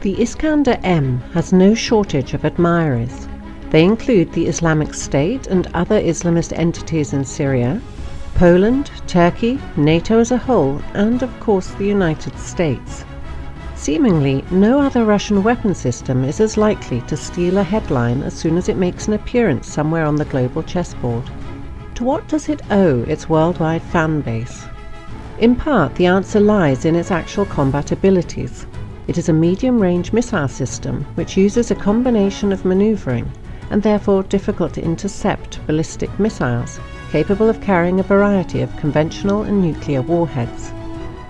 The Iskander-M has no shortage of admirers. They include the Islamic State and other Islamist entities in Syria, Poland, Turkey, NATO as a whole, and of course the United States. Seemingly, no other Russian weapon system is as likely to steal a headline as soon as it makes an appearance somewhere on the global chessboard. To what does it owe its worldwide fan base? In part, the answer lies in its actual combat abilities. It is a medium-range missile system which uses a combination of maneuvering and therefore difficult to intercept ballistic missiles, capable of carrying a variety of conventional and nuclear warheads.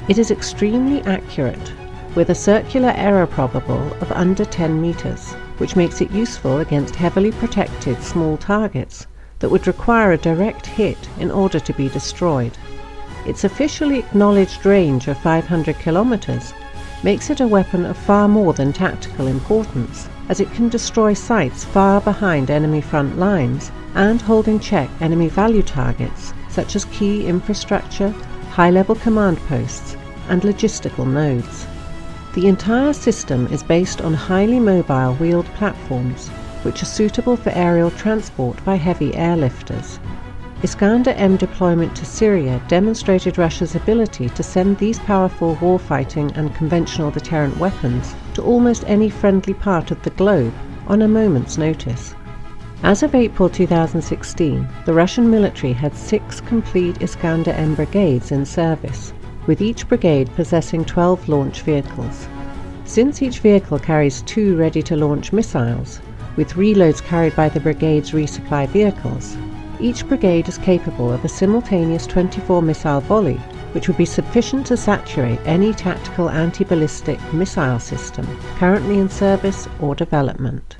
It is extremely accurate, with a circular error probable of under 10 meters, which makes it useful against heavily protected small targets that would require a direct hit in order to be destroyed. Its officially acknowledged range of 500 kilometers makes it a weapon of far more than tactical importance, as it can destroy sites far behind enemy front lines and hold in check enemy value targets such as key infrastructure, high-level command posts, and logistical nodes. The entire system is based on highly mobile wheeled platforms, which are suitable for aerial transport by heavy airlifters. Iskander-M deployment to Syria demonstrated Russia's ability to send these powerful warfighting and conventional deterrent weapons to almost any friendly part of the globe on a moment's notice. As of April 2016, the Russian military had 6 complete Iskander-M brigades in service, with each brigade possessing 12 launch vehicles. Since each vehicle carries 2 ready-to-launch missiles, with reloads carried by the brigade's resupply vehicles, each brigade is capable of a simultaneous 24-missile volley, which would be sufficient to saturate any tactical anti-ballistic missile system currently in service or development.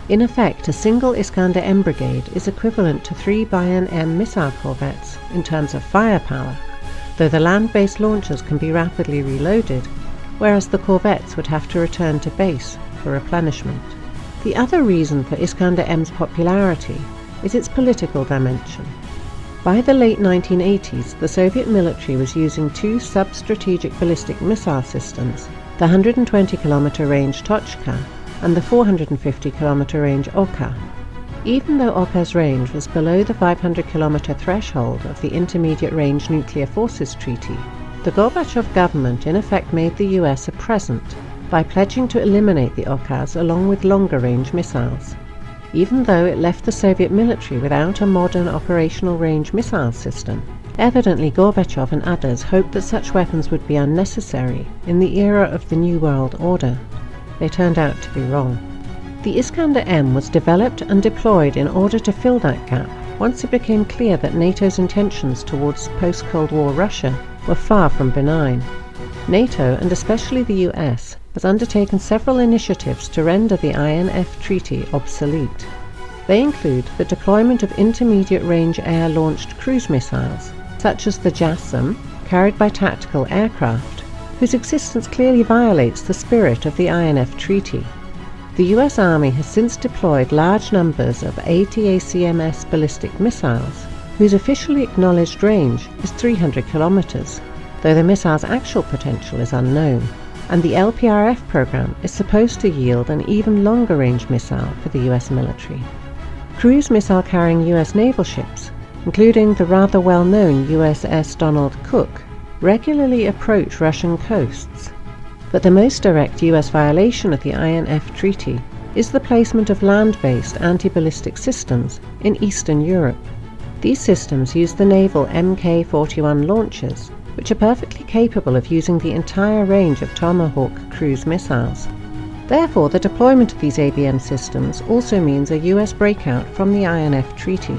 In effect, a single Iskander-M brigade is equivalent to 3 Bayan-M missile corvettes in terms of firepower, though the land-based launchers can be rapidly reloaded, whereas the corvettes would have to return to base for replenishment. The other reason for Iskander-M's popularity is its political dimension. By the late 1980s, the Soviet military was using 2 sub-strategic ballistic missile systems, the 120-kilometer range Tochka and the 450-kilometer range Oka. Even though Oka's range was below the 500-kilometer threshold of the Intermediate Range Nuclear Forces Treaty, the Gorbachev government in effect made the US a present by pledging to eliminate the Okas along with longer-range missiles. Even though it left the Soviet military without a modern operational range missile system, evidently Gorbachev and others hoped that such weapons would be unnecessary in the era of the New World Order. They turned out to be wrong. The Iskander-M was developed and deployed in order to fill that gap once it became clear that NATO's intentions towards post-Cold War Russia were far from benign. NATO, and especially the US, has undertaken several initiatives to render the INF Treaty obsolete. They include the deployment of intermediate-range air-launched cruise missiles, such as the JASSM, carried by tactical aircraft, whose existence clearly violates the spirit of the INF Treaty. The US Army has since deployed large numbers of ATACMS ballistic missiles, whose officially acknowledged range is 300 kilometers, though the missile's actual potential is unknown, and the LPRF program is supposed to yield an even longer-range missile for the US military. Cruise missile-carrying US naval ships, including the rather well-known USS Donald Cook, regularly approach Russian coasts. But the most direct US violation of the INF Treaty is the placement of land-based anti-ballistic systems in Eastern Europe. These systems use the naval Mk-41 launchers, which are perfectly capable of using the entire range of Tomahawk cruise missiles. Therefore, the deployment of these ABM systems also means a US breakout from the INF Treaty.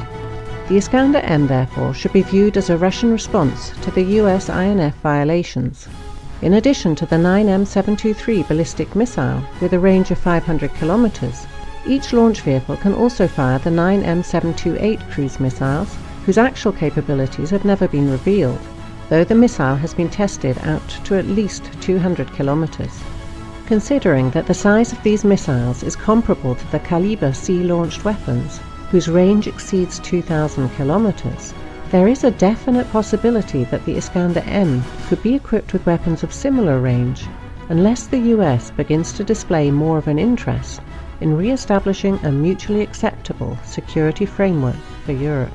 The Iskander-M, therefore, should be viewed as a Russian response to the US INF violations. In addition to the 9M723 ballistic missile with a range of 500 kilometers, each launch vehicle can also fire the 9M728 cruise missiles, whose actual capabilities have never been revealed, though the missile has been tested out to at least 200 kilometers. Considering that the size of these missiles is comparable to the Kalibr sea-launched weapons, whose range exceeds 2,000 kilometers, There is a definite possibility that the Iskander-M could be equipped with weapons of similar range, unless the US begins to display more of an interest in re-establishing a mutually acceptable security framework for Europe.